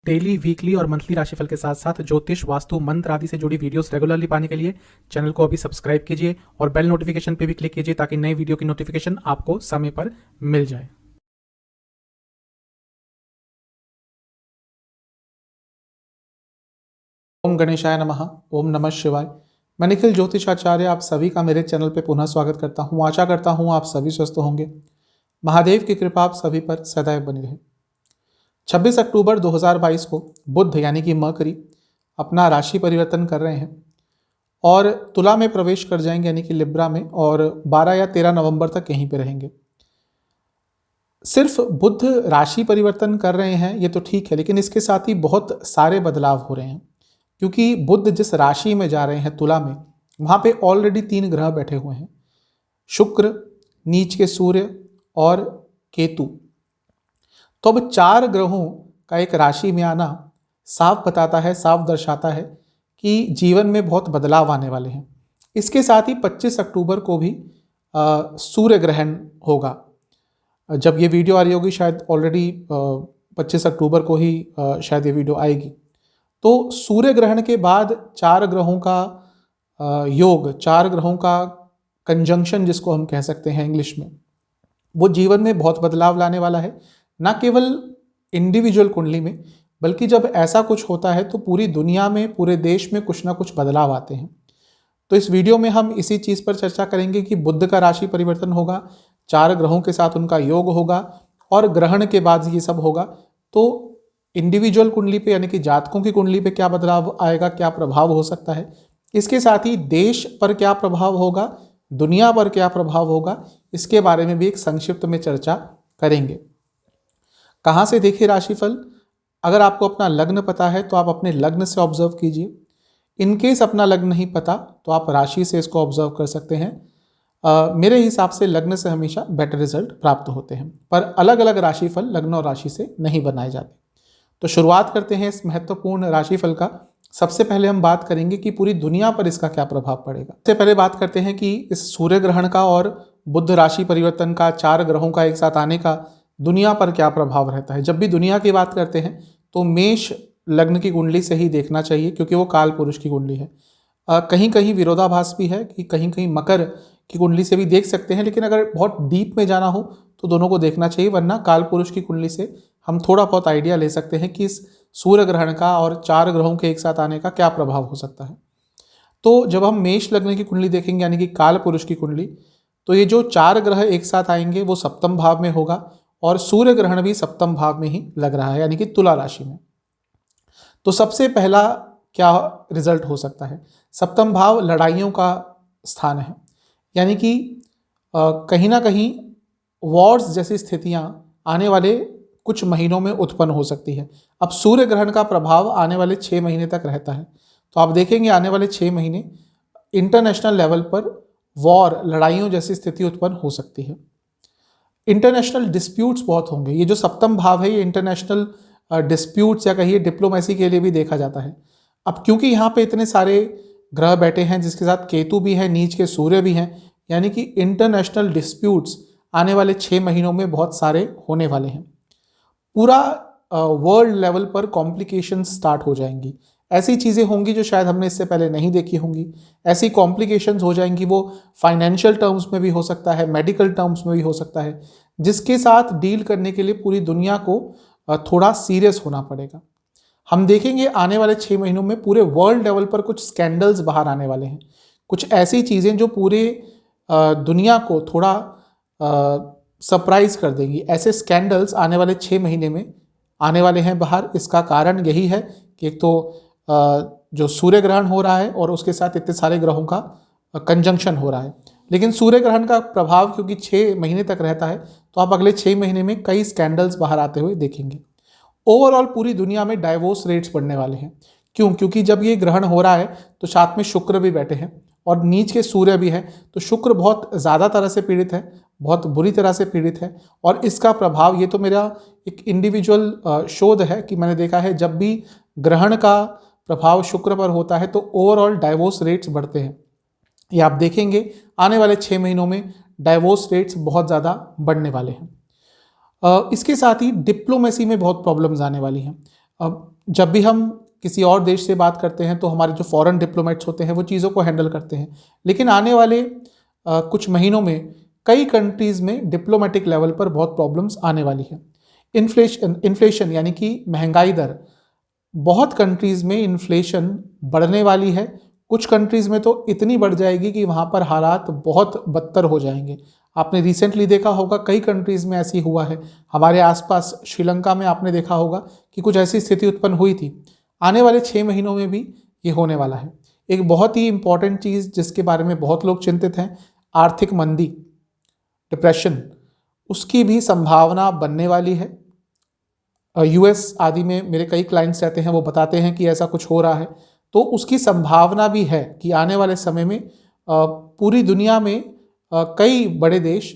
Daily, weekly और monthly राशिफल के साथ साथ ज्योतिष, वास्तु, मंत्र आदि से जुड़ी वीडियोस रेगुलरली पाने के लिए चैनल को अभी सब्सक्राइब कीजिए और बेल नोटिफिकेशन पे भी क्लिक कीजिए ताकि नई वीडियो की नोटिफिकेशन आपको समय पर मिल जाए। ओम गणेशाय नमः। ओम नमः शिवाय। मैं निखिल ज्योतिषाचार्य आप सभी का मेरे चैनल पे पुनः स्वागत करता हूँ। आशा करता हूँ आप सभी स्वस्थ होंगे। महादेव की कृपा आप सभी पर सदैव बनी रहे। 26 अक्टूबर 2022 को बुध यानी कि मरकरी अपना राशि परिवर्तन कर रहे हैं और तुला में प्रवेश कर जाएंगे यानी कि लिब्रा में, और 12 या 13 नवंबर तक यहीं पे रहेंगे। सिर्फ बुध राशि परिवर्तन कर रहे हैं ये तो ठीक है, लेकिन इसके साथ ही बहुत सारे बदलाव हो रहे हैं, क्योंकि बुध जिस राशि में जा रहे हैं तुला में, वहाँ पे ऑलरेडी 3 ग्रह बैठे हुए हैं, शुक्र, नीच के सूर्य और केतु। तो अब 4 ग्रहों का एक राशि में आना साफ बताता है, साफ दर्शाता है कि जीवन में बहुत बदलाव आने वाले हैं। इसके साथ ही 25 अक्टूबर को भी सूर्य ग्रहण होगा। जब ये वीडियो आ रही होगी शायद ऑलरेडी 25 अक्टूबर को ही शायद ये वीडियो आएगी। तो सूर्य ग्रहण के बाद 4 ग्रहों का योग, 4 ग्रहों का कंजंक्शन जिसको हम कह सकते हैं इंग्लिश में, वो जीवन में बहुत बदलाव लाने वाला है। ना केवल इंडिविजुअल कुंडली में, बल्कि जब ऐसा कुछ होता है तो पूरी दुनिया में, पूरे देश में कुछ ना कुछ बदलाव आते हैं। तो इस वीडियो में हम इसी चीज़ पर चर्चा करेंगे कि बुध का राशि परिवर्तन होगा, 4 ग्रहों के साथ उनका योग होगा और ग्रहण के बाद ये सब होगा। तो इंडिविजुअल कुंडली पे यानी कि जातकों की कुंडली पे क्या बदलाव आएगा, क्या प्रभाव हो सकता है, इसके साथ ही देश पर क्या प्रभाव होगा, दुनिया पर क्या प्रभाव होगा, इसके बारे में भी एक संक्षिप्त में चर्चा करेंगे। कहाँ से देखें राशिफल? अगर आपको अपना लग्न पता है तो आप अपने लग्न से ऑब्जर्व कीजिए। इनकेस अपना लग्न नहीं पता तो आप राशि से इसको ऑब्जर्व कर सकते हैं। मेरे हिसाब से लग्न से हमेशा बेटर रिजल्ट प्राप्त होते हैं, पर अलग अलग राशिफल लग्न और राशि से नहीं बनाए जाते। तो शुरुआत करते हैं इस महत्वपूर्ण राशिफल का। सबसे पहले हम बात करेंगे कि पूरी दुनिया पर इसका क्या प्रभाव पड़ेगा। सबसे पहले बात करते हैं कि इस सूर्य ग्रहण का और बुध राशि परिवर्तन का, 4 ग्रहों का एक साथ आने का दुनिया पर क्या प्रभाव रहता है। जब भी दुनिया की बात करते हैं तो मेष लग्न की कुंडली से ही देखना चाहिए, क्योंकि वो काल पुरुष की कुंडली है। कहीं कहीं विरोधाभास भी है कि कहीं कहीं मकर की कुंडली से भी देख सकते हैं, लेकिन अगर बहुत डीप में जाना हो तो दोनों को देखना चाहिए, वरना काल पुरुष की कुंडली से हम थोड़ा बहुत आइडिया ले सकते हैं कि इस सूर्य ग्रहण का और 4 ग्रहों के एक साथ आने का क्या प्रभाव हो सकता है। तो जब हम मेष लग्न की कुंडली देखेंगे यानी कि काल पुरुष की कुंडली, तो ये जो 4 ग्रह एक साथ आएंगे वो सप्तम भाव में होगा और सूर्य ग्रहण भी सप्तम भाव में ही लग रहा है यानी कि तुला राशि में। तो सबसे पहला क्या रिजल्ट हो सकता है? सप्तम भाव लड़ाइयों का स्थान है, यानी कि कहीं ना कहीं वॉर्स जैसी स्थितियां आने वाले कुछ महीनों में उत्पन्न हो सकती है। अब सूर्य ग्रहण का प्रभाव आने वाले 6 महीने तक रहता है, तो आप देखेंगे आने वाले 6 महीने इंटरनेशनल लेवल पर वॉर, लड़ाइयों जैसी स्थिति उत्पन्न हो सकती है। इंटरनेशनल डिस्प्यूट्स बहुत होंगे। ये जो सप्तम भाव है ये इंटरनेशनल डिस्प्यूट्स या कहिए डिप्लोमेसी के लिए भी देखा जाता है। अब क्योंकि यहाँ पे इतने सारे ग्रह बैठे हैं जिसके साथ केतु भी है, नीच के सूर्य भी हैं, यानी कि इंटरनेशनल डिस्प्यूट्स आने वाले 6 महीनों में बहुत सारे होने वाले हैं। पूरा वर्ल्ड लेवल पर कॉम्प्लिकेशन स्टार्ट हो जाएंगी। ऐसी चीज़ें होंगी जो शायद हमने इससे पहले नहीं देखी होंगी। ऐसी कॉम्प्लिकेशंस हो जाएंगी, वो फाइनेंशियल टर्म्स में भी हो सकता है, मेडिकल टर्म्स में भी हो सकता है, जिसके साथ डील करने के लिए पूरी दुनिया को थोड़ा सीरियस होना पड़ेगा। हम देखेंगे आने वाले 6 महीनों में पूरे वर्ल्ड लेवल पर कुछ स्कैंडल्स बाहर आने वाले हैं, कुछ ऐसी चीज़ें जो पूरे दुनिया को थोड़ा सरप्राइज कर देंगी। ऐसे स्कैंडल्स आने वाले 6 महीने में आने वाले हैं बाहर। इसका कारण यही है कि एक तो जो सूर्य ग्रहण हो रहा है और उसके साथ इतने सारे ग्रहों का कंजंक्शन हो रहा है। लेकिन सूर्य ग्रहण का प्रभाव क्योंकि 6 महीने तक रहता है, तो आप अगले 6 महीने में कई स्कैंडल्स बाहर आते हुए देखेंगे। ओवरऑल पूरी दुनिया में डाइवोर्स रेट्स बढ़ने वाले हैं। क्यों? क्योंकि जब ये ग्रहण हो रहा है तो साथ में शुक्र भी बैठे हैं और नीच के सूर्य भी है, तो शुक्र बहुत ज़्यादा तरह से पीड़ित है, बहुत बुरी तरह से पीड़ित है। और इसका प्रभाव, ये तो मेरा एक इंडिविजुअल शोध है कि मैंने देखा है जब भी ग्रहण का प्रभाव शुक्र पर होता है तो ओवरऑल डाइवोर्स रेट्स बढ़ते हैं। ये आप देखेंगे आने वाले 6 महीनों में डाइवोर्स रेट्स बहुत ज़्यादा बढ़ने वाले हैं। इसके साथ ही डिप्लोमेसी में बहुत प्रॉब्लम्स आने वाली हैं। अब जब भी हम किसी और देश से बात करते हैं तो हमारे जो फॉरेन डिप्लोमेट्स होते हैं वो चीज़ों को हैंडल करते हैं, लेकिन आने वाले कुछ महीनों में कई कंट्रीज़ में डिप्लोमेटिक लेवल पर बहुत प्रॉब्लम्स आने वाली है। इन्फ्लेशन यानी कि महंगाई दर, बहुत कंट्रीज़ में इन्फ्लेशन बढ़ने वाली है। कुछ कंट्रीज़ में तो इतनी बढ़ जाएगी कि वहाँ पर हालात बहुत बदतर हो जाएंगे। आपने रिसेंटली देखा होगा कई कंट्रीज़ में ऐसी हुआ है। हमारे आसपास श्रीलंका में आपने देखा होगा कि कुछ ऐसी स्थिति उत्पन्न हुई थी। आने वाले 6 महीनों में भी ये होने वाला है। एक बहुत ही इंपॉर्टेंट चीज़ जिसके बारे में बहुत लोग चिंतित हैं, आर्थिक मंदी, डिप्रेशन, उसकी भी संभावना बनने वाली है। यूएस आदि में मेरे कई क्लाइंट्स रहते हैं, वो बताते हैं कि ऐसा कुछ हो रहा है, तो उसकी संभावना भी है कि आने वाले समय में पूरी दुनिया में कई बड़े देश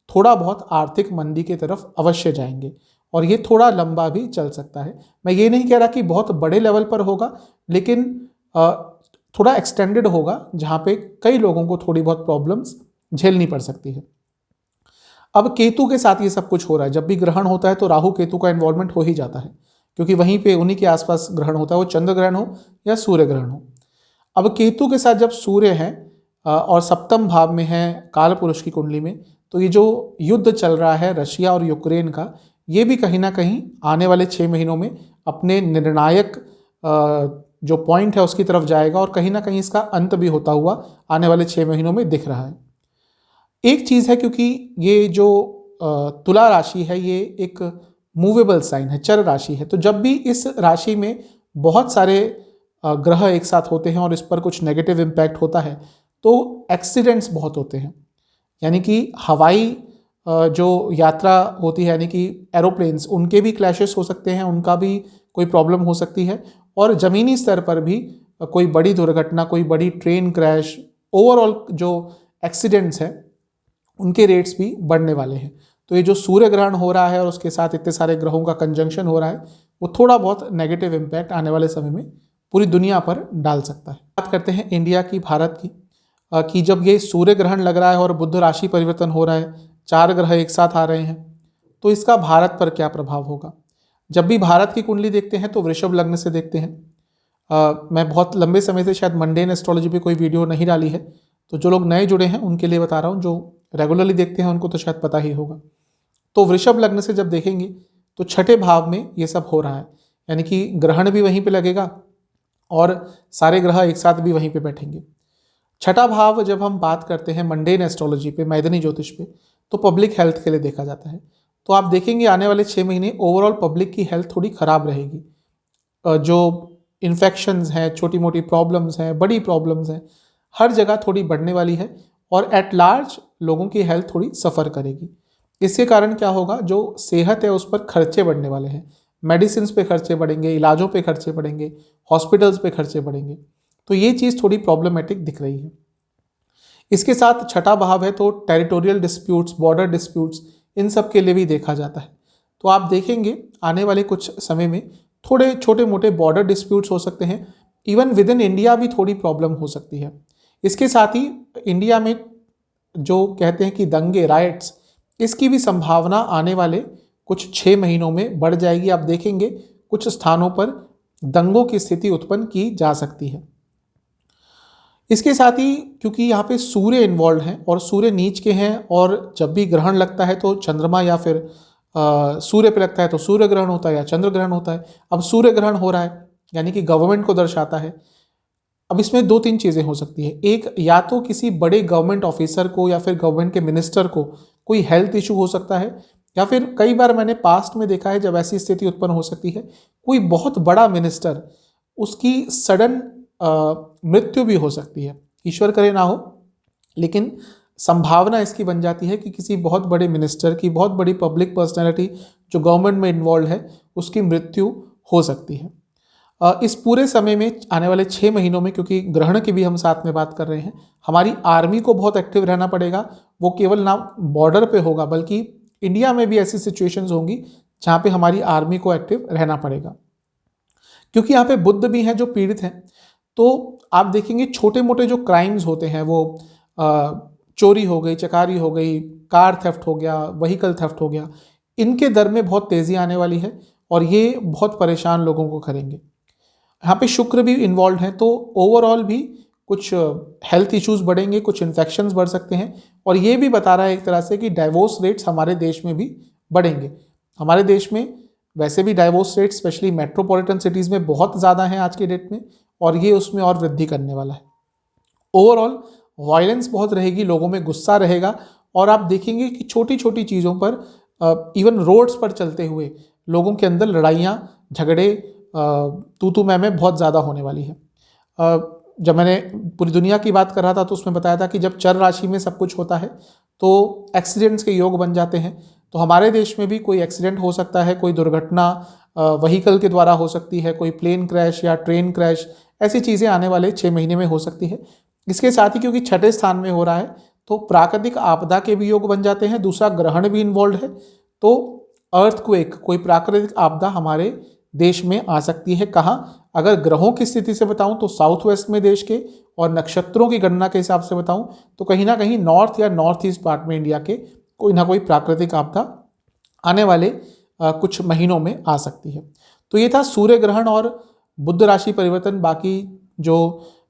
थोड़ा बहुत आर्थिक मंदी की तरफ अवश्य जाएंगे और ये थोड़ा लंबा भी चल सकता है। मैं ये नहीं कह रहा कि बहुत बड़े लेवल पर होगा, लेकिन थोड़ा एक्सटेंडेड होगा जहाँ पे कई लोगों को थोड़ी बहुत प्रॉब्लम्स झेलनी पड़ सकती है। अब केतु के साथ ये सब कुछ हो रहा है। जब भी ग्रहण होता है तो राहु केतु का इन्वॉल्वमेंट हो ही जाता है, क्योंकि वहीं पे उन्हीं के आसपास ग्रहण होता है, वो चंद्र ग्रहण हो या सूर्य ग्रहण हो। अब केतु के साथ जब सूर्य है और सप्तम भाव में है काल पुरुष की कुंडली में, तो ये जो युद्ध चल रहा है रशिया और यूक्रेन का, ये भी कहीं ना कहीं आने वाले 6 महीनों में अपने निर्णायक जो पॉइंट है उसकी तरफ जाएगा और कहीं ना कहीं इसका अंत भी होता हुआ आने वाले 6 महीनों में दिख रहा है। एक चीज़ है, क्योंकि ये जो तुला राशि है ये एक मूवेबल साइन है, चर राशि है, तो जब भी इस राशि में बहुत सारे ग्रह एक साथ होते हैं और इस पर कुछ नेगेटिव इम्पैक्ट होता है तो एक्सीडेंट्स बहुत होते हैं। यानी कि हवाई जो यात्रा होती है, यानी कि एरोप्लेन्स, उनके भी क्लैशेस हो सकते हैं, उनका भी कोई प्रॉब्लम हो सकती है, और ज़मीनी स्तर पर भी कोई बड़ी दुर्घटना, कोई बड़ी ट्रेन क्रैश, ओवरऑल जो एक्सीडेंट्स हैं उनके रेट्स भी बढ़ने वाले हैं। तो ये जो सूर्य ग्रहण हो रहा है और उसके साथ इतने सारे ग्रहों का कंजंक्शन हो रहा है, वो थोड़ा बहुत नेगेटिव इम्पैक्ट आने वाले समय में पूरी दुनिया पर डाल सकता है। बात करते हैं इंडिया की, भारत की, कि जब ये सूर्य ग्रहण लग रहा है और बुध राशि परिवर्तन हो रहा है, 4 ग्रह एक साथ आ रहे हैं, तो इसका भारत पर क्या प्रभाव होगा। जब भी भारत की कुंडली देखते हैं तो वृषभ लग्न से देखते हैं। मैं बहुत लंबे समय से शायद मंडेन एस्ट्रोलॉजी पे कोई वीडियो नहीं डाली है, तो जो लोग नए जुड़े हैं उनके लिए बता रहा हूँ, जो रेगुलरली देखते हैं उनको तो शायद पता ही होगा। तो वृषभ लग्न से जब देखेंगे तो छठे भाव में ये सब हो रहा है, यानी कि ग्रहण भी वहीं पे लगेगा और सारे ग्रह एक साथ भी वहीं पे बैठेंगे। छठा भाव जब हम बात करते हैं मंडेन एस्ट्रोलॉजी पे, मैदनी ज्योतिष पे, तो पब्लिक हेल्थ के लिए देखा जाता है। तो आप देखेंगे आने वाले 6 महीने ओवरऑल पब्लिक की हेल्थ थोड़ी ख़राब रहेगी। जो इन्फेक्शंस हैं, छोटी मोटी प्रॉब्लम्स हैं, बड़ी प्रॉब्लम्स हैं, हर जगह थोड़ी बढ़ने वाली है और एट लार्ज लोगों की हेल्थ थोड़ी सफ़र करेगी। इसके कारण क्या होगा, जो सेहत है उस पर खर्चे बढ़ने वाले हैं, मेडिसिन पे खर्चे बढ़ेंगे, इलाजों पे खर्चे बढ़ेंगे, हॉस्पिटल्स पे खर्चे बढ़ेंगे। तो ये चीज़ थोड़ी प्रॉब्लमेटिक दिख रही है। इसके साथ छठा भाव है तो टेरिटोरियल डिस्प्यूट्स, बॉर्डर डिस्प्यूट्स, इन सब के लिए भी देखा जाता है। तो आप देखेंगे आने वाले कुछ समय में थोड़े छोटे मोटे बॉर्डर डिस्प्यूट्स हो सकते हैं, इवन विद इन इंडिया भी थोड़ी प्रॉब्लम हो सकती है। इसके साथ ही इंडिया में जो कहते हैं कि दंगे, राइट्स, इसकी भी संभावना आने वाले कुछ 6 महीनों में बढ़ जाएगी। आप देखेंगे कुछ स्थानों पर दंगों की स्थिति उत्पन्न की जा सकती है। इसके साथ ही क्योंकि यहाँ पे सूर्य इन्वॉल्व हैं और सूर्य नीच के हैं, और जब भी ग्रहण लगता है तो चंद्रमा या फिर सूर्य पे लगता है तो सूर्य ग्रहण होता है या चंद्र ग्रहण होता है। अब सूर्य ग्रहण हो रहा है यानी कि गवर्नमेंट को दर्शाता है। अब इसमें 2-3 चीज़ें हो सकती है। एक, या तो किसी बड़े गवर्नमेंट ऑफिसर को या फिर गवर्नमेंट के मिनिस्टर को कोई हेल्थ इशू हो सकता है, या फिर कई बार मैंने पास्ट में देखा है जब ऐसी स्थिति उत्पन्न हो सकती है, कोई बहुत बड़ा मिनिस्टर, उसकी सडन मृत्यु भी हो सकती है। ईश्वर करे ना हो, लेकिन संभावना इसकी बन जाती है कि किसी बहुत बड़े मिनिस्टर की, बहुत बड़ी पब्लिक पर्सनैलिटी जो गवर्नमेंट में इन्वॉल्व है, उसकी मृत्यु हो सकती है। इस पूरे समय में आने वाले 6 महीनों में, क्योंकि ग्रहण की भी हम साथ में बात कर रहे हैं, हमारी आर्मी को बहुत एक्टिव रहना पड़ेगा। वो केवल ना बॉर्डर पे होगा बल्कि इंडिया में भी ऐसी सिचुएशंस होंगी जहाँ पे हमारी आर्मी को एक्टिव रहना पड़ेगा, क्योंकि यहाँ पे बुध भी हैं जो पीड़ित हैं। तो आप देखेंगे छोटे मोटे जो क्राइम्स होते हैं, वो चोरी हो गई, चकारी हो गई, कार थेफ्ट हो गया, व्हीकल थेफ्ट हो गया, इनके दर में बहुत तेज़ी आने वाली है और ये बहुत परेशान लोगों को करेंगे। यहाँ पे शुक्र भी इन्वॉल्व है, तो ओवरऑल भी कुछ हेल्थ इश्यूज बढ़ेंगे, कुछ इन्फेक्शंस बढ़ सकते हैं। और ये भी बता रहा है एक तरह से कि डाइवोर्स रेट्स हमारे देश में भी बढ़ेंगे। हमारे देश में वैसे भी divorce rate specially metropolitan cities में बहुत ज़्यादा हैं आज के डेट में, और ये उसमें और वृद्धि करने वाला है। ओवरऑल वायलेंस बहुत रहेगी, लोगों में गुस्सा रहेगा, और आप देखेंगे कि छोटी छोटी चीज़ों पर इवन रोड्स पर चलते हुए लोगों के अंदर लड़ाइयाँ, झगड़े, तू मैं बहुत ज़्यादा होने वाली है। जब मैंने पूरी दुनिया की बात कर रहा था तो उसमें बताया था कि जब चर राशि में सब कुछ होता है तो एक्सीडेंट्स के योग बन जाते हैं। तो हमारे देश में भी कोई एक्सीडेंट हो सकता है, कोई दुर्घटना व्हीकल के द्वारा हो सकती है, कोई प्लेन क्रैश या ट्रेन क्रैश, ऐसी चीज़ें आने वाले 6 महीने में हो सकती है। इसके साथ ही क्योंकि छठे स्थान में हो रहा है तो प्राकृतिक आपदा के भी योग बन जाते हैं। दूसरा, ग्रहण भी इन्वॉल्व है, तो अर्थक्वेक, कोई प्राकृतिक आपदा हमारे देश में आ सकती है। कहाँ? अगर ग्रहों की स्थिति से बताऊं तो साउथ वेस्ट में देश के, और नक्षत्रों की गणना के हिसाब से बताऊं तो कहीं ना कहीं नॉर्थ या नॉर्थ ईस्ट पार्ट में इंडिया के कोई ना कोई प्राकृतिक आपदा आने वाले कुछ महीनों में आ सकती है। तो ये था सूर्य ग्रहण और बुध राशि परिवर्तन। बाकी जो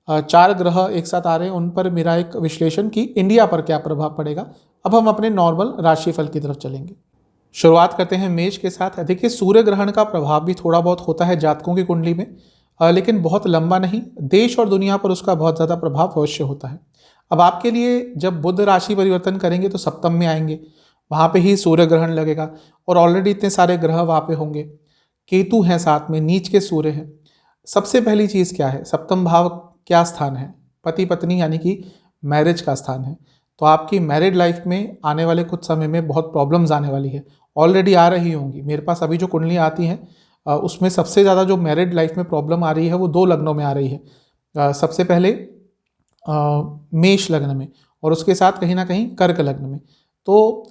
4 ग्रह एक साथ आ रहे हैं उन पर मेरा एक विश्लेषण कि इंडिया पर क्या प्रभाव पड़ेगा। अब हम अपने नॉर्मल राशिफल की तरफ चलेंगे। शुरुआत करते हैं मेष के साथ। देखिए, सूर्य ग्रहण का प्रभाव भी थोड़ा बहुत होता है जातकों की कुंडली में, लेकिन बहुत लंबा नहीं। देश और दुनिया पर उसका बहुत ज़्यादा प्रभाव अवश्य होता है। अब आपके लिए जब बुध राशि परिवर्तन करेंगे तो सप्तम में आएंगे, वहाँ पे ही सूर्य ग्रहण लगेगा, और ऑलरेडी इतने सारे ग्रह वहाँ पे होंगे। केतु हैं साथ में, नीच के सूर्य हैं। सबसे पहली चीज़ क्या है, सप्तम भाव क्या स्थान है? पति पत्नी यानी कि मैरिज का स्थान है। तो आपकी मैरिड लाइफ में आने वाले कुछ समय में बहुत प्रॉब्लम्स आने वाली है, ऑलरेडी आ रही होंगी। मेरे पास अभी जो कुंडलियाँ आती हैं उसमें सबसे ज़्यादा जो मैरिड लाइफ में प्रॉब्लम आ रही है वो 2 लग्नों में आ रही है। सबसे पहले मेष लग्न में, और उसके साथ कहीं ना कहीं कर्क लग्न में। तो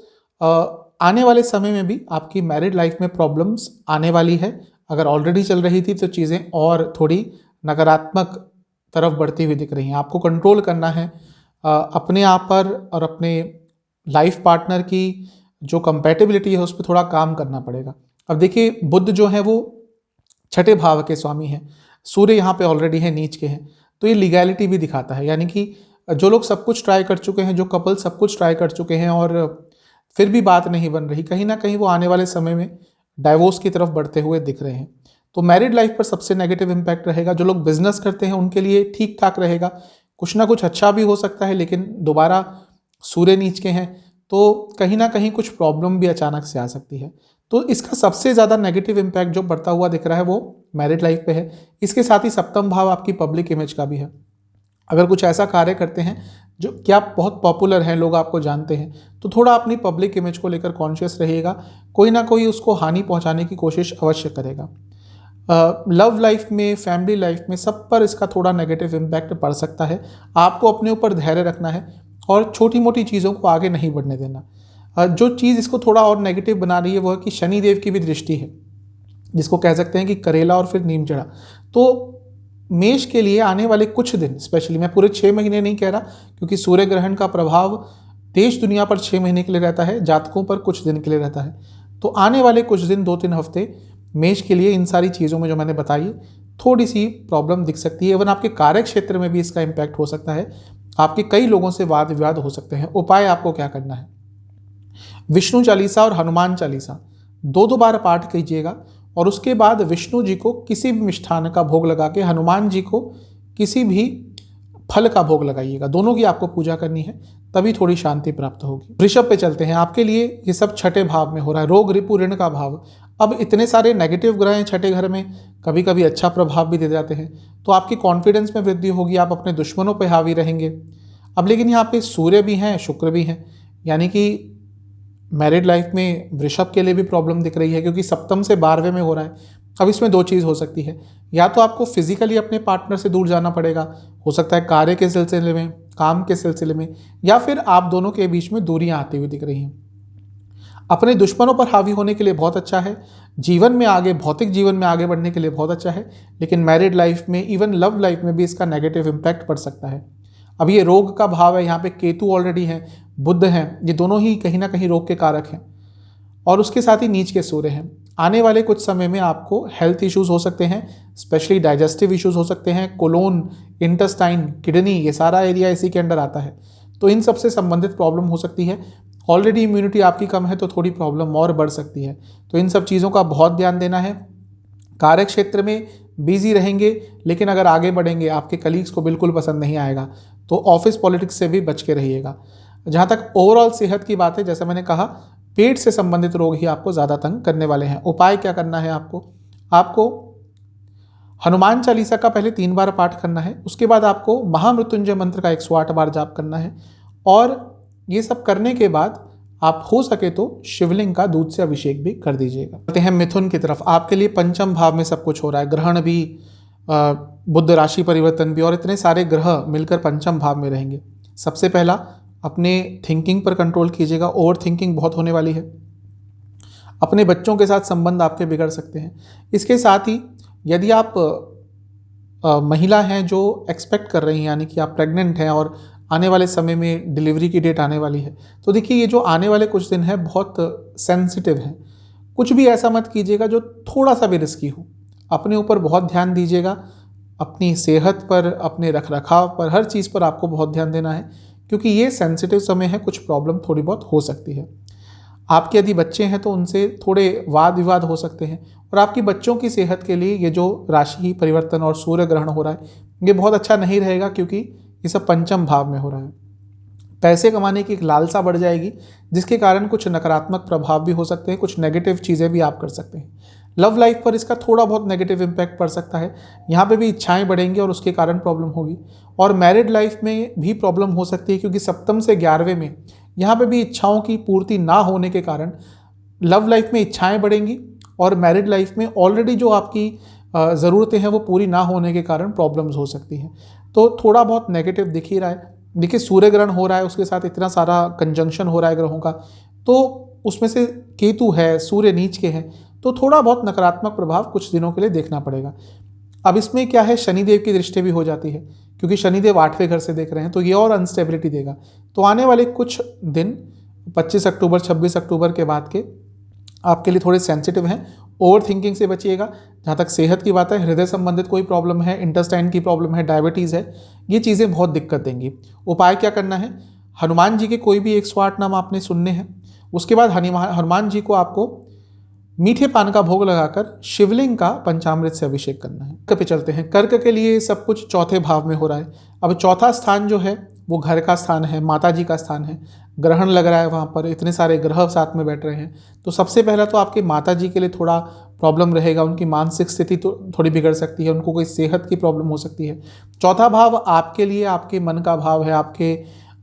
आने वाले समय में भी आपकी मैरिड लाइफ में प्रॉब्लम्स आने वाली है। अगर ऑलरेडी चल रही थी तो चीज़ें और थोड़ी नकारात्मक तरफ बढ़ती हुई दिख रही हैं। आपको कंट्रोल करना है अपने आप पर, और अपने लाइफ पार्टनर की जो कंपैटिबिलिटी है उस पर थोड़ा काम करना पड़ेगा। अब देखिए, बुध जो है वो छठे भाव के स्वामी हैं, सूर्य यहाँ पे ऑलरेडी है, नीच के हैं, तो ये लीगैलिटी भी दिखाता है। यानी कि जो लोग सब कुछ ट्राई कर चुके हैं, जो कपल सब कुछ ट्राई कर चुके हैं और फिर भी बात नहीं बन रही, कहीं ना कहीं वो आने वाले समय में डाइवोर्स की तरफ बढ़ते हुए दिख रहे हैं। तो मैरिड लाइफ पर सबसे नेगेटिव इम्पैक्ट रहेगा। जो लोग बिजनेस करते हैं उनके लिए ठीक ठाक रहेगा, कुछ ना कुछ अच्छा भी हो सकता है, लेकिन दोबारा सूर्य नीच के हैं तो कहीं ना कहीं कुछ प्रॉब्लम भी अचानक से आ सकती है। तो इसका सबसे ज़्यादा नेगेटिव इम्पैक्ट जो बढ़ता हुआ दिख रहा है वो मैरिड लाइफ पे है। इसके साथ ही सप्तम भाव आपकी पब्लिक इमेज का भी है। अगर कुछ ऐसा कार्य करते हैं जो कि आप बहुत पॉपुलर हैं, लोग आपको जानते हैं, तो थोड़ा अपनी पब्लिक इमेज को लेकर कॉन्शियस रहिएगा। कोई ना कोई उसको हानि पहुंचाने की कोशिश अवश्य करेगा। लव लाइफ में, फैमिली लाइफ में, सब पर इसका थोड़ा नेगेटिव इम्पैक्ट पड़ सकता है। आपको अपने ऊपर धैर्य रखना है और छोटी मोटी चीज़ों को आगे नहीं बढ़ने देना। जो चीज़ इसको थोड़ा और नेगेटिव बना रही है वो है कि शनि देव की भी दृष्टि है, जिसको कह सकते हैं कि करेला और फिर नीम जड़ा। तो मेष के लिए आने वाले कुछ दिन, स्पेशली मैं पूरे 6 महीने नहीं कह रहा, क्योंकि सूर्य ग्रहण का प्रभाव देश दुनिया पर 6 महीने के लिए रहता है, जातकों पर कुछ दिन के लिए रहता है। तो आने वाले कुछ दिन, 2-3 हफ्ते मेष के लिए इन सारी चीज़ों में जो मैंने बताई थोड़ी सी प्रॉब्लम दिख सकती है। इवन आपके कार्य क्षेत्र में भी इसका इम्पैक्ट हो सकता है। आपके कई लोगों से वाद विवाद हो सकते हैं। उपाय आपको क्या करना है, विष्णु चालीसा और हनुमान चालीसा 2-2 बार पाठ कीजिएगा, और उसके बाद विष्णु जी को किसी भी मिष्ठान का भोग लगा के हनुमान जी को किसी भी फल का भोग लगाइएगा। दोनों की आपको पूजा करनी है, तभी थोड़ी शांति प्राप्त होगी। वृषभ पे चलते हैं। आपके लिए ये सब छठे भाव में हो रहा है, रोग रिपु ऋण का भाव। अब इतने सारे नेगेटिव ग्रह हैं छठे घर में, कभी कभी अच्छा प्रभाव भी दे जाते हैं, तो आपकी कॉन्फिडेंस में वृद्धि होगी, आप अपने दुश्मनों पर हावी रहेंगे। अब लेकिन यहाँ पे सूर्य भी हैं, शुक्र भी हैं, यानी कि मैरिड लाइफ में वृषभ के लिए भी प्रॉब्लम दिख रही है, क्योंकि सप्तम से 12वें में हो रहा है। अब इसमें 2 चीज़ हो सकती है, या तो आपको फिजिकली अपने पार्टनर से दूर जाना पड़ेगा, हो सकता है कार्य के सिलसिले में, काम के सिलसिले में, या फिर आप दोनों के बीच में दूरियां आती हुई दिख रही हैं। अपने दुश्मनों पर हावी होने के लिए बहुत अच्छा है, जीवन में आगे, भौतिक जीवन में आगे बढ़ने के लिए बहुत अच्छा है, लेकिन मैरिड लाइफ में, इवन लव लाइफ में भी इसका नेगेटिव इम्पैक्ट पड़ सकता है। अब ये रोग का भाव है, यहाँ पे केतु ऑलरेडी है, बुध हैं, ये दोनों ही कहीं ना कहीं रोग के कारक हैं, और उसके साथ ही नीच के सूर्य हैं। आने वाले कुछ समय में आपको हेल्थ इश्यूज हो सकते हैं, स्पेशली डाइजेस्टिव इश्यूज हो सकते हैं, कोलोन, इंटेस्टाइन, किडनी, ये सारा एरिया इसी के अंडर आता है। तो इन सब से संबंधित प्रॉब्लम हो सकती है। ऑलरेडी इम्यूनिटी आपकी कम है तो थोड़ी प्रॉब्लम और बढ़ सकती है। तो इन सब चीज़ों का बहुत ध्यान देना है। कार्य क्षेत्र में बिजी रहेंगे, लेकिन अगर आगे बढ़ेंगे आपके कलीग्स को बिल्कुल पसंद नहीं आएगा, तो ऑफिस पॉलिटिक्स से भी बच के रहिएगा। जहाँ तक ओवरऑल सेहत की बात है, जैसे मैंने कहा, पेट से संबंधित रोग ही आपको ज़्यादा तंग करने वाले हैं। उपाय क्या करना है आपको हनुमान चालीसा का पहले 3 बार पाठ करना है, उसके बाद आपको महामृत्युंजय मंत्र का 108 बार जाप करना है, और ये सब करने के बाद आप हो सके तो शिवलिंग का दूध से अभिषेक भी कर दीजिएगा। चलते हैं मिथुन की तरफ। आपके लिए पंचम भाव में सब कुछ हो रहा है, ग्रहण भी, बुध राशि परिवर्तन भी, और इतने सारे ग्रह मिलकर पंचम भाव में रहेंगे। सबसे पहला, अपने थिंकिंग पर कंट्रोल कीजिएगा, ओवर थिंकिंग बहुत होने वाली है। अपने बच्चों के साथ संबंध आपके बिगड़ सकते हैं। इसके साथ ही यदि आप महिला हैं जो एक्सपेक्ट कर रही हैं, यानी कि आप प्रेग्नेंट हैं और आने वाले समय में डिलीवरी की डेट आने वाली है, तो देखिए ये जो आने वाले कुछ दिन है बहुत सेंसिटिव है। कुछ भी ऐसा मत कीजिएगा जो थोड़ा सा भी रिस्की हो। अपने ऊपर बहुत ध्यान दीजिएगा, अपनी सेहत पर, अपने रखरखाव पर, हर चीज़ पर आपको बहुत ध्यान देना है, क्योंकि ये सेंसिटिव समय है, कुछ प्रॉब्लम थोड़ी बहुत हो सकती है। आपके यदि बच्चे हैं तो उनसे थोड़े वाद विवाद हो सकते हैं, और आपकी बच्चों की सेहत के लिए ये जो राशि परिवर्तन और सूर्य ग्रहण हो रहा है, ये बहुत अच्छा नहीं रहेगा, क्योंकि ये सब पंचम भाव में हो रहा है। पैसे कमाने की एक लालसा बढ़ जाएगी, जिसके कारण कुछ नकारात्मक प्रभाव भी हो सकते हैं, कुछ नेगेटिव चीज़ें भी आप कर सकते हैं। लव लाइफ पर इसका थोड़ा बहुत नेगेटिव इम्पैक्ट पड़ सकता है, यहाँ पे भी इच्छाएं बढ़ेंगी और उसके कारण प्रॉब्लम होगी। और मैरिड लाइफ में भी प्रॉब्लम हो सकती है, क्योंकि सप्तम से 11वें में यहाँ पे भी इच्छाओं की पूर्ति ना होने के कारण लव लाइफ में इच्छाएं बढ़ेंगी, और मैरिड लाइफ में ऑलरेडी जो आपकी ज़रूरतें हैं वो पूरी ना होने के कारण प्रॉब्लम्स हो सकती हैं। तो थोड़ा बहुत नेगेटिव दिख ही रहा है। देखिए, सूर्य ग्रहण हो रहा है, उसके साथ इतना सारा कंजंक्शन हो रहा है ग्रहों का, तो उसमें से केतु है, सूर्य नीच के हैं, तो थोड़ा बहुत नकारात्मक प्रभाव कुछ दिनों के लिए देखना पड़ेगा। अब इसमें क्या है, शनिदेव की दृष्टि भी हो जाती है, क्योंकि शनिदेव 8वें घर से देख रहे हैं, तो ये और अनस्टेबिलिटी देगा। तो आने वाले कुछ दिन 25 अक्टूबर 26 अक्टूबर के बाद के आपके लिए थोड़े सेंसिटिव हैं। ओवर थिंकिंग से बचिएगा। जहाँ तक सेहत की बात है, हृदय संबंधित कोई प्रॉब्लम है, इंटेस्टाइन की प्रॉब्लम है, डायबिटीज़ है, ये चीज़ें बहुत दिक्कत देंगी। उपाय क्या करना है, हनुमान जी के कोई भी 108 नाम आपने सुनने हैं। उसके बाद हनुमान जी को आपको मीठे पान का भोग लगाकर शिवलिंग का पंचामृत से अभिषेक करना है। कर्क पे चलते हैं। कर्क के लिए सब कुछ चौथे भाव में हो रहा है। अब चौथा स्थान जो है वो घर का स्थान है, माता जी का स्थान है, ग्रहण लग रहा है, वहाँ पर इतने सारे ग्रह साथ में बैठ रहे हैं। तो सबसे पहला तो आपकी माता जी के लिए थोड़ा प्रॉब्लम रहेगा, उनकी मानसिक स्थिति तो थोड़ी बिगड़ सकती है, उनको कोई सेहत की प्रॉब्लम हो सकती है। चौथा भाव आपके लिए आपके मन का भाव है, आपके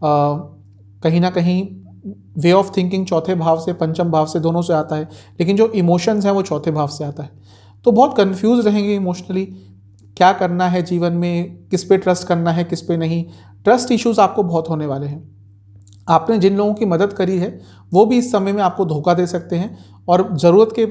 कहीं ना कहीं वे ऑफ थिंकिंग चौथे भाव से, पंचम भाव से, दोनों से आता है, लेकिन जो इमोशंस हैं वो चौथे भाव से आता है। तो बहुत कंफ्यूज रहेंगे इमोशनली, क्या करना है जीवन में, किस पे ट्रस्ट करना है, किस पे नहीं। ट्रस्ट इश्यूज आपको बहुत होने वाले हैं। आपने जिन लोगों की मदद करी है वो भी इस समय में आपको धोखा दे सकते हैं, और ज़रूरत के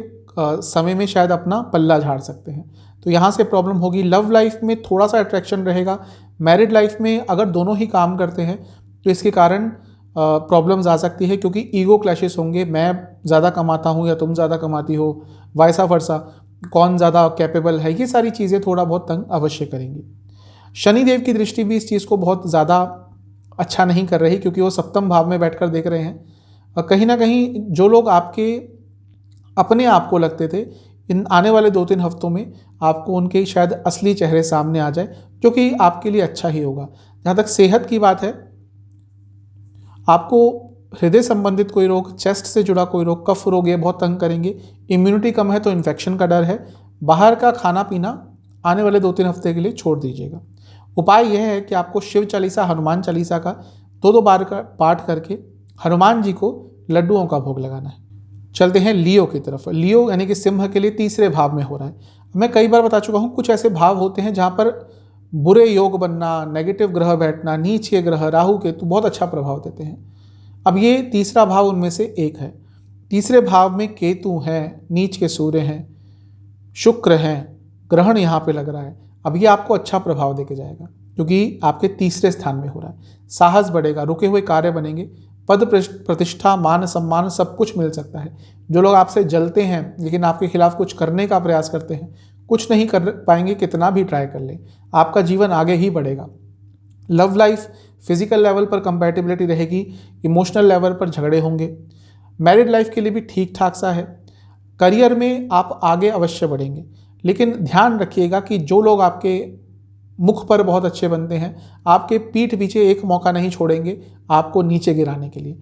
समय में शायद अपना पल्ला झाड़ सकते हैं। तो यहाँ से प्रॉब्लम होगी। लव लाइफ में थोड़ा सा अट्रैक्शन रहेगा। मैरिड लाइफ में अगर दोनों ही काम करते हैं तो इसके कारण प्रॉब्लम्स आ सकती है, क्योंकि ईगो क्लैशेस होंगे। मैं ज़्यादा कमाता हूँ या तुम ज़्यादा कमाती हो, वाइसा वर्सा, कौन ज़्यादा कैपेबल है, ये सारी चीज़ें थोड़ा बहुत तंग अवश्य करेंगी। शनिदेव की दृष्टि भी इस चीज़ को बहुत ज़्यादा अच्छा नहीं कर रही, क्योंकि वो सप्तम भाव में बैठकर देख रहे हैं। और कहीं ना कहीं जो लोग आपके अपने आप को लगते थे, इन आने वाले 2-3 हफ्तों में आपको उनके शायद असली चेहरे सामने आ जाए, जो कि आपके लिए अच्छा ही होगा। जहाँ तक सेहत की बात है, आपको हृदय संबंधित कोई रोग, चेस्ट से जुड़ा कोई रोग, कफ रोग, ये बहुत तंग करेंगे। इम्यूनिटी कम है तो इन्फेक्शन का डर है। बाहर का खाना पीना आने वाले 2-3 हफ्ते के लिए छोड़ दीजिएगा। उपाय यह है कि आपको शिव चालीसा, हनुमान चालीसा का 2-2 बार का पाठ करके हनुमान जी को लड्डुओं का भोग लगाना है। चलते हैं लियो की तरफ। लियो यानी कि सिंह के लिए तीसरे भाव में हो रहा है। मैं कई बार बता चुका हूँ, कुछ ऐसे भाव होते हैं जहाँ पर बुरे योग बनना, नेगेटिव ग्रह बैठना, नीच के ग्रह, राहु केतु बहुत अच्छा प्रभाव देते हैं। अब ये तीसरा भाव उनमें से एक है। तीसरे भाव में केतु हैं, नीच के सूर्य हैं, शुक्र हैं, ग्रहण यहाँ पे लग रहा है। अब ये आपको अच्छा प्रभाव देके जाएगा, क्योंकि आपके तीसरे स्थान में हो रहा है। साहस बढ़ेगा, रुके हुए कार्य बनेंगे, पद प्रतिष्ठा मान सम्मान सब कुछ मिल सकता है। जो लोग आपसे जलते हैं लेकिन आपके खिलाफ कुछ करने का प्रयास करते हैं, कुछ नहीं कर पाएंगे कितना भी ट्राई कर ले, आपका जीवन आगे ही बढ़ेगा। लव लाइफ फिजिकल लेवल पर कंपैटिबिलिटी रहेगी, इमोशनल लेवल पर झगड़े होंगे। मैरिड लाइफ के लिए भी ठीक ठाक सा है। करियर में आप आगे अवश्य बढ़ेंगे, लेकिन ध्यान रखिएगा कि जो लोग आपके मुख पर बहुत अच्छे बनते हैं, आपके पीठ पीछे एक मौका नहीं छोड़ेंगे आपको नीचे गिराने के लिए।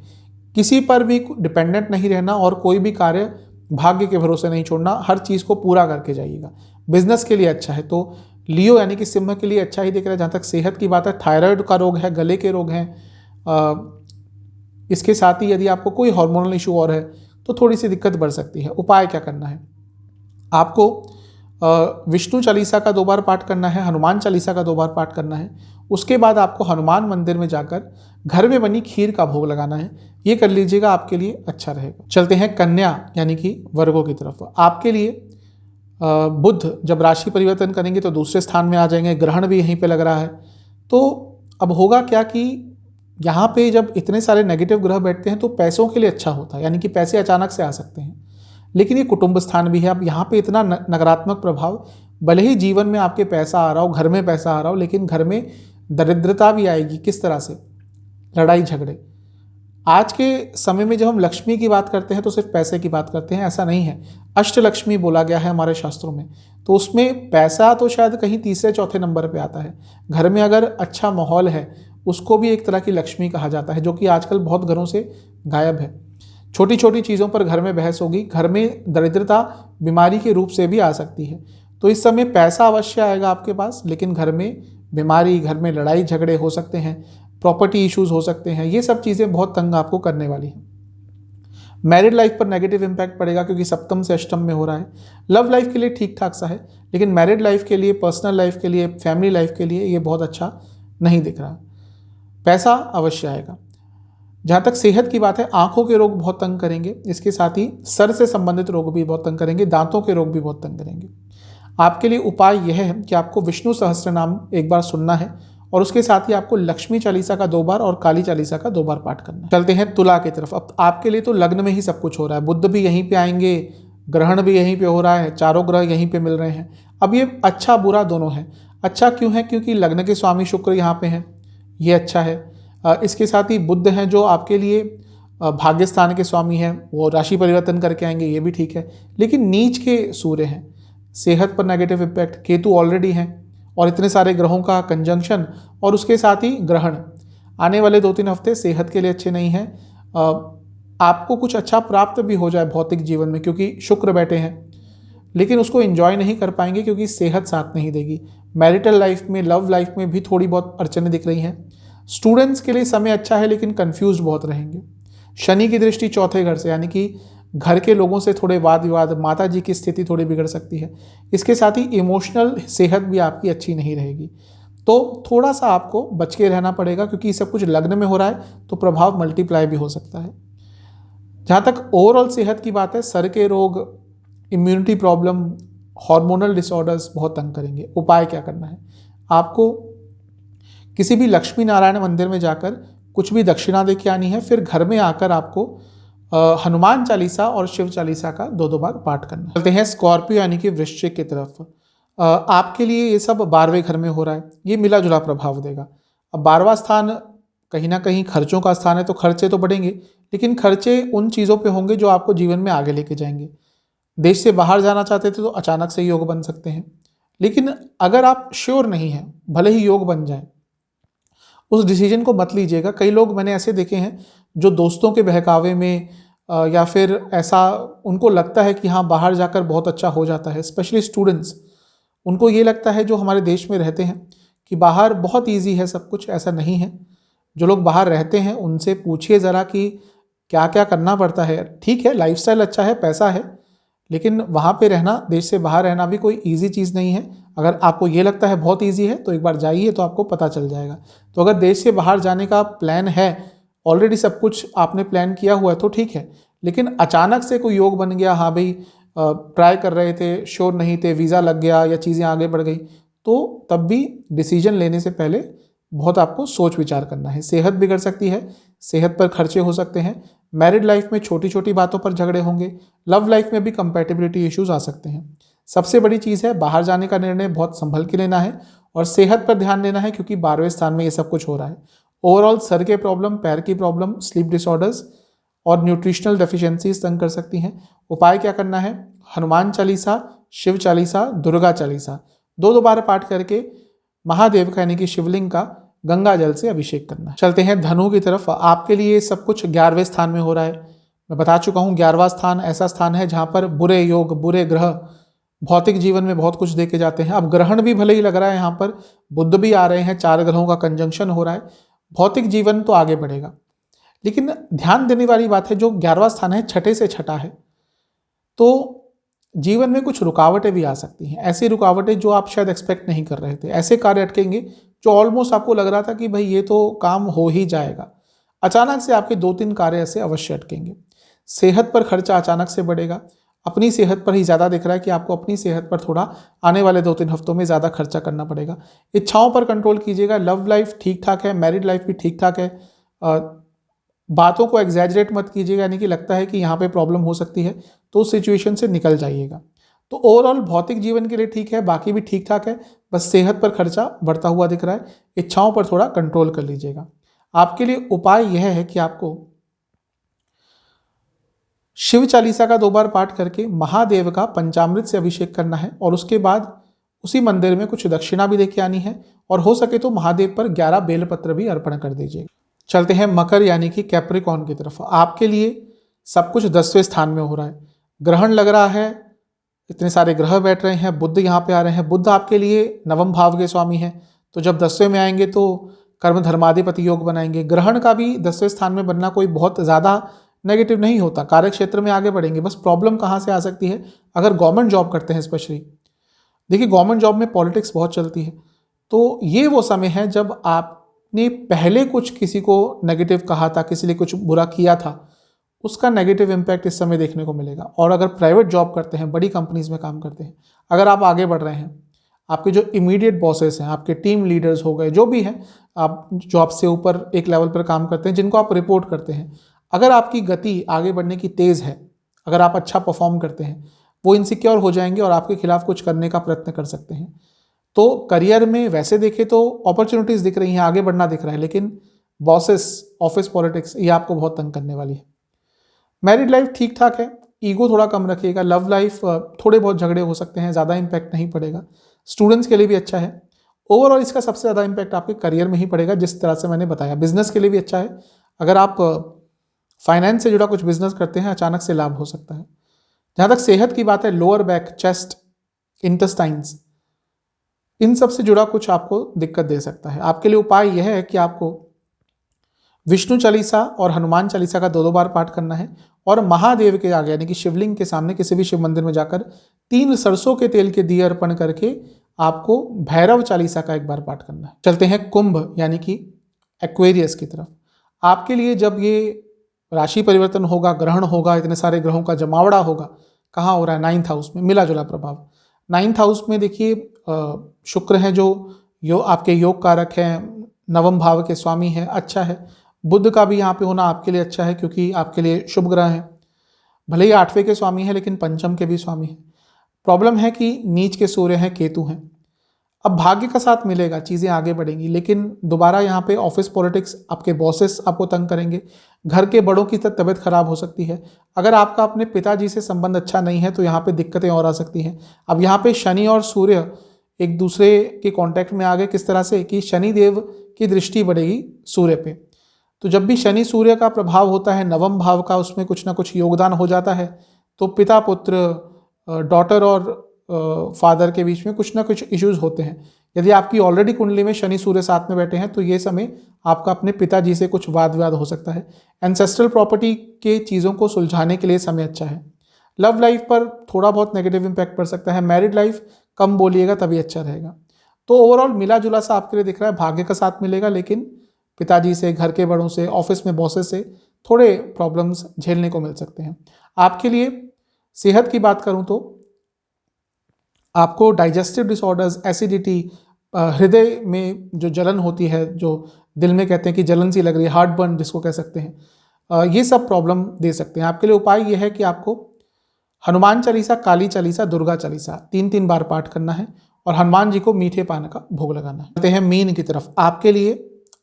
किसी पर भी डिपेंडेंट नहीं रहना और कोई भी कार्य भाग्य के भरोसे नहीं छोड़ना, हर चीज़ को पूरा करके जाइएगा। बिजनेस के लिए अच्छा है, तो लियो यानी कि सिंह के लिए अच्छा ही दिख रहा है। जहाँ तक सेहत की बात है, थायराइड का रोग है, गले के रोग हैं, इसके साथ ही यदि आपको कोई हार्मोनल इशू और है तो थोड़ी सी दिक्कत बढ़ सकती है। उपाय क्या करना है? आपको विष्णु चालीसा का 2 बार पाठ करना है, हनुमान चालीसा का 2 बार पाठ करना है। उसके बाद आपको हनुमान मंदिर में जाकर घर में बनी खीर का भोग लगाना है। ये कर लीजिएगा, आपके लिए अच्छा रहेगा। चलते हैं कन्या यानी कि वर्गों की तरफ। आपके लिए बुध जब राशि परिवर्तन करेंगे तो दूसरे स्थान में आ जाएंगे, ग्रहण भी यहीं पे लग रहा है। तो अब होगा क्या कि यहाँ पे जब इतने सारे नेगेटिव ग्रह बैठते हैं तो पैसों के लिए अच्छा होता है, यानी कि पैसे अचानक से आ सकते हैं। लेकिन ये कुटुंब स्थान भी है, अब यहाँ पे इतना नकारात्मक प्रभाव, भले ही जीवन में आपके पैसा आ रहा हो, घर में पैसा आ रहा हो, लेकिन घर में दरिद्रता भी आएगी। किस तरह से? लड़ाई झगड़े। आज के समय में जब हम लक्ष्मी की बात करते हैं तो सिर्फ पैसे की बात करते हैं, ऐसा नहीं है। अष्टलक्ष्मी बोला गया है हमारे शास्त्रों में, तो उसमें पैसा तो शायद कहीं तीसरे चौथे नंबर पे आता है। घर में अगर अच्छा माहौल है उसको भी एक तरह की लक्ष्मी कहा जाता है, जो कि आजकल बहुत घरों से गायब है। छोटी छोटी चीज़ों पर घर में बहस होगी, घर में दरिद्रता बीमारी के रूप से भी आ सकती है। तो इस समय पैसा अवश्य आएगा आपके पास, लेकिन घर में बीमारी, घर में लड़ाई झगड़े हो सकते हैं, प्रॉपर्टी इश्यूज हो सकते हैं। ये सब चीज़ें बहुत तंग आपको करने वाली हैं। मैरिड लाइफ पर नेगेटिव इंपैक्ट पड़ेगा क्योंकि सप्तम से अष्टम में हो रहा है। लव लाइफ के लिए ठीक ठाक सा है, लेकिन मैरिड लाइफ के लिए, पर्सनल लाइफ के लिए, फैमिली लाइफ के लिए ये बहुत अच्छा नहीं दिख रहा। पैसा अवश्य आएगा। जहाँ तक सेहत की बात है, आंखों के रोग बहुत तंग करेंगे, इसके साथ ही सर से संबंधित रोग भी बहुत तंग करेंगे, दांतों के रोग भी बहुत तंग करेंगे। आपके लिए उपाय यह है कि आपको विष्णु सहस्त्र नाम एक बार सुनना है और उसके साथ ही आपको लक्ष्मी चालीसा का 2 बार और काली चालीसा का 2 बार पाठ करना है। चलते हैं तुला की तरफ। अब आपके लिए तो लग्न में ही सब कुछ हो रहा है, बुध भी यहीं पे आएंगे, ग्रहण भी यहीं पे हो रहा है, चारों ग्रह यहीं पे मिल रहे हैं। अब ये अच्छा बुरा दोनों है। अच्छा क्यों है? क्योंकि लग्न के स्वामी शुक्र यहाँ पे हैं, ये अच्छा है। इसके साथ ही बुध हैं जो आपके लिए भाग्य स्थान के स्वामी हैं, वो राशि परिवर्तन करके आएंगे, ये भी ठीक है। लेकिन नीच के सूर्य हैं, सेहत पर नेगेटिव इम्पैक्ट। केतु ऑलरेडी हैं और इतने सारे ग्रहों का कंजंक्शन और उसके साथ ही ग्रहण। आने वाले 2-3 हफ्ते सेहत के लिए अच्छे नहीं हैं। आपको कुछ अच्छा प्राप्त भी हो जाए भौतिक जीवन में, क्योंकि शुक्र बैठे हैं, लेकिन उसको एंजॉय नहीं कर पाएंगे क्योंकि सेहत साथ नहीं देगी। मैरिटल लाइफ में, लव लाइफ में भी थोड़ी बहुत अड़चनें दिख रही हैं। स्टूडेंट्स के लिए समय अच्छा है, लेकिन कंफ्यूज बहुत रहेंगे। शनि की दृष्टि चौथे घर से, यानी कि घर के लोगों से थोड़े वाद विवाद, माता जी की स्थिति थोड़ी बिगड़ सकती है। इसके साथ ही इमोशनल सेहत भी आपकी अच्छी नहीं रहेगी, तो थोड़ा सा आपको बच के रहना पड़ेगा, क्योंकि ये सब कुछ लग्न में हो रहा है तो प्रभाव मल्टीप्लाई भी हो सकता है। जहाँ तक ओवरऑल सेहत की बात है, सर के रोग, इम्यूनिटी प्रॉब्लम, हार्मोनल डिसऑर्डर्स बहुत तंग करेंगे। उपाय क्या करना है? आपको किसी भी लक्ष्मी नारायण मंदिर में जाकर कुछ भी दक्षिणा दे के आनी है, फिर घर में आकर आपको हनुमान चालीसा और शिव चालीसा का 2-2 बार पाठ करना है। चलते हैं स्कॉर्पियो यानी कि वृश्चिक की तरफ। आपके लिए ये सब 12वें घर में हो रहा है, ये मिला जुला प्रभाव देगा। अब 12वां स्थान कहीं ना कहीं खर्चों का स्थान है, तो खर्चे तो बढ़ेंगे, लेकिन खर्चे उन चीज़ों पे होंगे जो आपको जीवन में आगे लेके जाएंगे। देश से बाहर जाना चाहते थे तो अचानक से योग बन सकते हैं, लेकिन अगर आप श्योर नहीं हैं, भले ही योग बन जाए, उस डिसीजन को मत लीजिएगा। कई लोग मैंने ऐसे देखे हैं जो दोस्तों के बहकावे में या फिर ऐसा उनको लगता है कि हाँ बाहर जाकर बहुत अच्छा हो जाता है। स्पेशली स्टूडेंट्स, उनको ये लगता है जो हमारे देश में रहते हैं कि बाहर बहुत इजी है सब कुछ। ऐसा नहीं है। जो लोग बाहर रहते हैं उनसे पूछिए ज़रा कि क्या क्या करना पड़ता है। ठीक है, लाइफस्टाइल अच्छा है, पैसा है, लेकिन वहाँ पे रहना, देश से बाहर रहना भी कोई ईजी चीज़ नहीं है। अगर आपको ये लगता है बहुत ईजी है तो एक बार जाइए तो आपको पता चल जाएगा। तो अगर देश से बाहर जाने का प्लान है, ऑलरेडी सब कुछ आपने प्लान किया हुआ है तो ठीक है, लेकिन अचानक से कोई योग बन गया, हाँ भाई ट्राई कर रहे थे, श्योर नहीं थे, वीज़ा लग गया या चीज़ें आगे बढ़ गई, तो तब भी डिसीजन लेने से पहले बहुत आपको सोच विचार करना है। सेहत बिगड़ सकती है, सेहत पर खर्चे हो सकते हैं। मैरिड लाइफ में छोटी छोटी बातों पर झगड़े होंगे। लव लाइफ में भी कंपैटिबिलिटी इश्यूज आ सकते हैं। सबसे बड़ी चीज़ है, बाहर जाने का निर्णय बहुत संभल के लेना है और सेहत पर ध्यान देना है, क्योंकि 12वें स्थान में ये सब कुछ हो रहा है। ओवरऑल सर के प्रॉब्लम, पैर की प्रॉब्लम, स्लीप डिसऑर्डर्स और न्यूट्रिशनल डेफिशिएंसीज तंग कर सकती हैं। उपाय क्या करना है? हनुमान चालीसा, शिव चालीसा, दुर्गा चालीसा दो बार पाठ करके महादेव का यानी कि शिवलिंग का गंगा जल से अभिषेक करना। चलते हैं धनु की तरफ। आपके लिए सब कुछ 11वें स्थान में हो रहा है। मैं बता चुका हूँ 11वां स्थान ऐसा स्थान है जहाँ पर बुरे योग, बुरे ग्रह भौतिक जीवन में बहुत कुछ देके जाते हैं। अब ग्रहण भी भले ही लग रहा है, यहाँ पर बुध भी आ रहे हैं, 4 ग्रहों का कंजंक्शन हो रहा है। भौतिक जीवन तो आगे बढ़ेगा, लेकिन ध्यान देने वाली बात है जो 11वां स्थान है, छठे से छठा है, तो जीवन में कुछ रुकावटें भी आ सकती हैं। ऐसी रुकावटें जो आप शायद एक्सपेक्ट नहीं कर रहे थे। ऐसे कार्य अटकेंगे जो ऑलमोस्ट आपको लग रहा था कि भाई ये तो काम हो ही जाएगा, अचानक से आपके 2-3 कार्य ऐसे अवश्य अटकेंगे। सेहत पर खर्चा अचानक से बढ़ेगा। अपनी सेहत पर ही ज़्यादा दिख रहा है कि आपको अपनी सेहत पर थोड़ा आने वाले 2-3 हफ्तों में ज़्यादा खर्चा करना पड़ेगा। इच्छाओं पर कंट्रोल कीजिएगा। लव लाइफ ठीक ठाक है, मैरिड लाइफ भी ठीक ठाक है। बातों को एग्जैजरेट मत कीजिएगा, यानी कि लगता है कि यहाँ पे प्रॉब्लम हो सकती है तो उस सिचुएशन से निकल जाइएगा। तो ओवरऑल भौतिक जीवन के लिए ठीक है, बाकी भी ठीक ठाक है, बस सेहत पर खर्चा बढ़ता हुआ दिख रहा है। इच्छाओं पर थोड़ा कंट्रोल कर लीजिएगा। आपके लिए उपाय यह है कि आपको शिव चालीसा का 2 बार पाठ करके महादेव का पंचामृत से अभिषेक करना है और उसके बाद उसी मंदिर में कुछ दक्षिणा भी देके आनी है और हो सके तो महादेव पर 11 बेलपत्र भी अर्पण कर दीजिए। चलते हैं मकर यानी कि कैप्रिकॉर्न की तरफ। आपके लिए सब कुछ 10वें स्थान में हो रहा है। ग्रहण लग रहा है, इतने सारे ग्रह बैठ रहे हैं, बुध यहाँ पे आ रहे हैं। बुध आपके लिए 9वें भाव के स्वामी हैं, तो जब 10वें में आएंगे तो कर्म धर्माधिपति योग बनाएंगे। ग्रहण का भी 10वें स्थान में बनना कोई बहुत ज़्यादा नेगेटिव नहीं होता, कार्य क्षेत्र में आगे बढ़ेंगे। बस प्रॉब्लम कहाँ से आ सकती है, अगर गवर्नमेंट जॉब करते हैं स्पेशली। देखिए गवर्नमेंट जॉब में पॉलिटिक्स बहुत चलती है, तो ये वो समय है जब आपने पहले कुछ किसी को नेगेटिव कहा था, किसी ने कुछ बुरा किया था, उसका नेगेटिव इम्पैक्ट इस समय देखने को मिलेगा। और अगर प्राइवेट जॉब करते हैं, बड़ी कंपनीज में काम करते हैं, अगर आप आगे बढ़ रहे हैं, आपके जो इमीडिएट बॉसेस हैं, आपके टीम लीडर्स हो गए, जो भी हैं, आप जो आपसे ऊपर एक लेवल पर काम करते हैं, जिनको आप रिपोर्ट करते हैं, अगर आपकी गति आगे बढ़ने की तेज़ है, अगर आप अच्छा परफॉर्म करते हैं, वो इनसिक्योर हो जाएंगे और आपके खिलाफ कुछ करने का प्रयत्न कर सकते हैं। तो करियर में वैसे देखें तो अपॉर्चुनिटीज़ दिख रही हैं, आगे बढ़ना दिख रहा है, लेकिन बॉसेस, ऑफिस पॉलिटिक्स, ये आपको बहुत तंग करने वाली है। मैरिड लाइफ ठीक ठाक है, ईगो थोड़ा कम रखिएगा। लव लाइफ थोड़े बहुत झगड़े हो सकते हैं, ज़्यादा इम्पैक्ट नहीं पड़ेगा। स्टूडेंट्स के लिए भी अच्छा है। ओवरऑल इसका सबसे ज़्यादा इम्पैक्ट आपके करियर में ही पड़ेगा, जिस तरह से मैंने बताया। बिजनेस के लिए भी अच्छा है, अगर आप फाइनेंस से जुड़ा कुछ बिजनेस करते हैं, अचानक से लाभ हो सकता है। जहाँ तक सेहत की बात है, लोअर बैक, चेस्ट, इंटेस्टाइन्स, इन सब से जुड़ा कुछ आपको दिक्कत दे सकता है। आपके लिए उपाय यह है कि आपको विष्णु चालीसा और हनुमान चालीसा का 2 बार पाठ करना है और महादेव के आगे यानी कि शिवलिंग के सामने किसी भी शिव मंदिर में जाकर 3 सरसों के तेल के दिए अर्पण करके आपको भैरव चालीसा का 1 बार पाठ करना है। चलते हैं कुंभ यानी कि एक्वेरियस की तरफ। आपके लिए जब ये राशि परिवर्तन होगा, ग्रहण होगा, इतने सारे ग्रहों का जमावड़ा होगा, कहाँ हो रहा है? 9th हाउस में, मिला जुला प्रभाव। 9th हाउस में देखिए शुक्र है जो आपके योग कारक हैं, 9वें भाव के स्वामी है, अच्छा है। बुध का भी यहाँ पे होना आपके लिए अच्छा है, क्योंकि आपके लिए शुभ ग्रह है। भले ही 8वें के स्वामी है, लेकिन पंचम के भी स्वामी है। प्रॉब्लम है कि नीच के सूर्य हैं, केतु हैं। अब भाग्य का साथ मिलेगा, चीज़ें आगे बढ़ेंगी, लेकिन दोबारा यहाँ पे ऑफिस पॉलिटिक्स, आपके बॉसेस आपको तंग करेंगे। घर के बड़ों की तबीयत खराब हो सकती है। अगर आपका अपने पिताजी से संबंध अच्छा नहीं है तो यहाँ पे दिक्कतें और आ सकती हैं। अब यहाँ पे शनि और सूर्य एक दूसरे के कांटेक्ट में आ गए, किस तरह से कि शनि देव की दृष्टि बढ़ेगी सूर्य पे। तो जब भी शनि सूर्य का प्रभाव होता है 9वें भाव का, उसमें कुछ ना कुछ योगदान हो जाता है, तो पिता पुत्र, डॉटर और फादर के बीच में कुछ ना कुछ इश्यूज होते हैं। यदि आपकी ऑलरेडी कुंडली में शनि सूर्य साथ में बैठे हैं तो ये समय आपका अपने पिताजी से कुछ वाद विवाद हो सकता है। एंसेस्ट्रल प्रॉपर्टी के चीज़ों को सुलझाने के लिए समय अच्छा है। लव लाइफ पर थोड़ा बहुत नेगेटिव इम्पैक्ट पड़ सकता है। मैरिड लाइफ कम बोलिएगा तभी अच्छा रहेगा। तो ओवरऑल मिला जुला सा आपके लिए दिख रहा है। भाग्य का साथ मिलेगा, लेकिन पिताजी से, घर के बड़ों से, ऑफिस में बॉसेस से थोड़े प्रॉब्लम्स झेलने को मिल सकते हैं। आपके लिए सेहत की बात करूं तो आपको डाइजेस्टिव डिसऑर्डर्स, एसिडिटी, हृदय में जो जलन होती है, जो दिल में कहते हैं कि जलन सी लग रही है, हार्ट बर्न जिसको कह सकते हैं, ये सब प्रॉब्लम दे सकते हैं। आपके लिए उपाय ये है कि आपको हनुमान चालीसा, काली चालीसा, दुर्गा चालीसा 3-3 बार पाठ करना है और हनुमान जी को मीठे पान का भोग लगाना है। चलते हैं मीन की तरफ। आपके लिए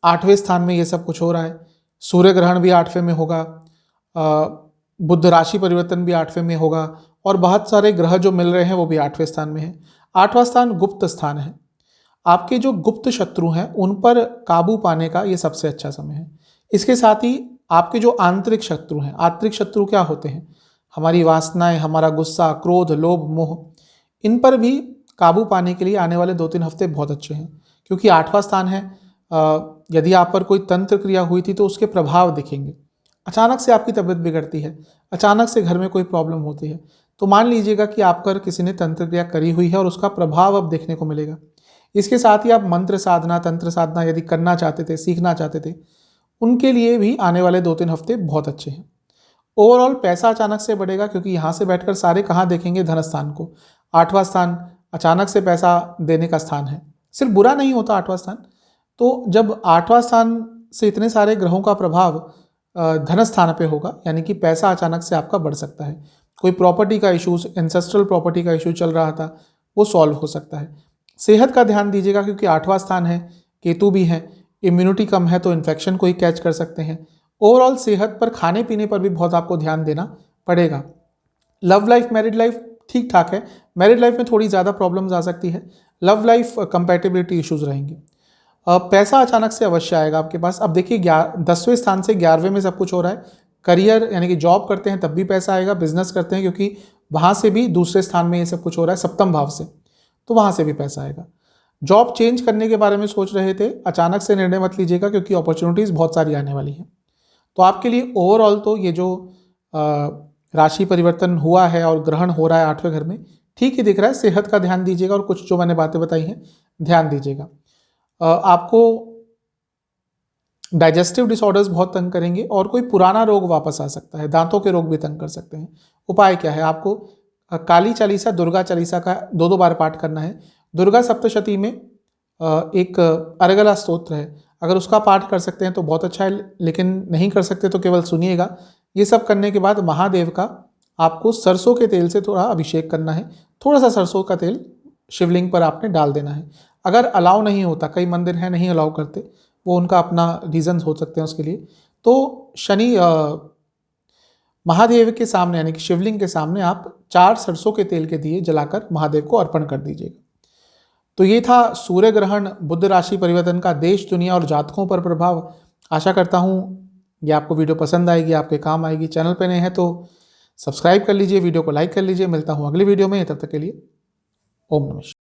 8वें स्थान में ये सब कुछ हो रहा है। सूर्य ग्रहण भी 8वें में होगा, बुध राशि परिवर्तन भी 8वें में होगा और बहुत सारे ग्रह जो मिल रहे हैं वो भी 8वें स्थान में है। 8वां स्थान गुप्त स्थान है। आपके जो गुप्त शत्रु हैं उन पर काबू पाने का ये सबसे अच्छा समय है। इसके साथ ही आपके जो आंतरिक शत्रु हैं, आंतरिक शत्रु क्या होते हैं? हमारी वासनाएं, हमारा गुस्सा, क्रोध, लोभ, मोह, इन पर भी काबू पाने के लिए आने वाले 2-3 हफ्ते बहुत अच्छे हैं, क्योंकि 8वां स्थान है। यदि आप पर कोई तंत्र क्रिया हुई थी तो उसके प्रभाव दिखेंगे। अचानक से आपकी तबीयत बिगड़ती है, अचानक से घर में कोई प्रॉब्लम होती है, तो मान लीजिएगा कि आप पर किसी ने तंत्र क्रिया करी हुई है और उसका प्रभाव अब देखने को मिलेगा। इसके साथ ही आप मंत्र साधना, तंत्र साधना यदि करना चाहते थे, सीखना चाहते थे, उनके लिए भी आने वाले 2-3 हफ्ते बहुत अच्छे हैं। ओवरऑल पैसा अचानक से बढ़ेगा, क्योंकि यहाँ से बैठकर सारे कहाँ देखेंगे? धन स्थान को। 8वां स्थान अचानक से पैसा देने का स्थान है। सिर्फ बुरा नहीं होता 8वां स्थान, तो जब 8वां स्थान से इतने सारे ग्रहों का प्रभाव धन स्थान पे होगा, यानी कि पैसा अचानक से आपका बढ़ सकता है। कोई प्रॉपर्टी का इशूज, एंसेस्ट्रल प्रॉपर्टी का इशू चल रहा था, वो सॉल्व हो सकता है। सेहत का ध्यान दीजिएगा, क्योंकि 8वां स्थान है, केतु भी है, इम्यूनिटी कम है तो इन्फेक्शन को ही कैच कर सकते हैं। ओवरऑल सेहत पर, खाने पीने पर भी बहुत आपको ध्यान देना पड़ेगा। लव लाइफ, मैरिड लाइफ ठीक ठाक है। मैरिड लाइफ में थोड़ी ज़्यादा प्रॉब्लम्स आ सकती है। लव लाइफ कंपैटिबिलिटी इश्यूज रहेंगे। पैसा अचानक से अवश्य आएगा आपके पास। अब देखिए 10वें स्थान से 11वें में सब कुछ हो रहा है। करियर यानी कि जॉब करते हैं तब भी पैसा आएगा, बिजनेस करते हैं क्योंकि वहाँ से भी दूसरे स्थान में ये सब कुछ हो रहा है, सप्तम भाव से, तो वहाँ से भी पैसा आएगा। जॉब चेंज करने के बारे में सोच रहे थे, अचानक से निर्णय मत लीजिएगा, क्योंकि अपॉर्चुनिटीज़ बहुत सारी आने वाली हैं। तो आपके लिए ओवरऑल तो ये जो राशि परिवर्तन हुआ है और ग्रहण हो रहा है 8वें घर में, ठीक ही दिख रहा है। सेहत का ध्यान दीजिएगा और कुछ जो मैंने बातें बताई हैं ध्यान दीजिएगा। आपको डाइजेस्टिव डिसऑर्डर्स बहुत तंग करेंगे और कोई पुराना रोग वापस आ सकता है। दांतों के रोग भी तंग कर सकते हैं। उपाय क्या है? आपको काली चालीसा, दुर्गा चालीसा का 2-2 बार पाठ करना है। दुर्गा सप्तशती में एक अर्गला स्तोत्र है, अगर उसका पाठ कर सकते हैं तो बहुत अच्छा है, लेकिन नहीं कर सकते तो केवल सुनिएगा। ये सब करने के बाद महादेव का आपको सरसों के तेल से थोड़ा अभिषेक करना है। थोड़ा सा सरसों का तेल शिवलिंग पर आपने डाल देना है। अगर अलाउ नहीं होता, कई मंदिर हैं नहीं अलाउ करते, वो उनका अपना रीजंस हो सकते हैं उसके लिए, तो शनि महादेव के सामने यानी कि शिवलिंग के सामने आप 4 सरसों के तेल के दिए जलाकर महादेव को अर्पण कर दीजिएगा। तो ये था सूर्य ग्रहण, बुध राशि परिवर्तन का देश, दुनिया और जातकों पर प्रभाव। आशा करता हूँ ये आपको वीडियो पसंद आएगी, आपके काम आएगी। चैनल पे नए हैं तो सब्सक्राइब कर लीजिए, वीडियो को लाइक कर लीजिए। मिलता हूँ अगली वीडियो में, तब तक के लिए ओम नमः शिवाय।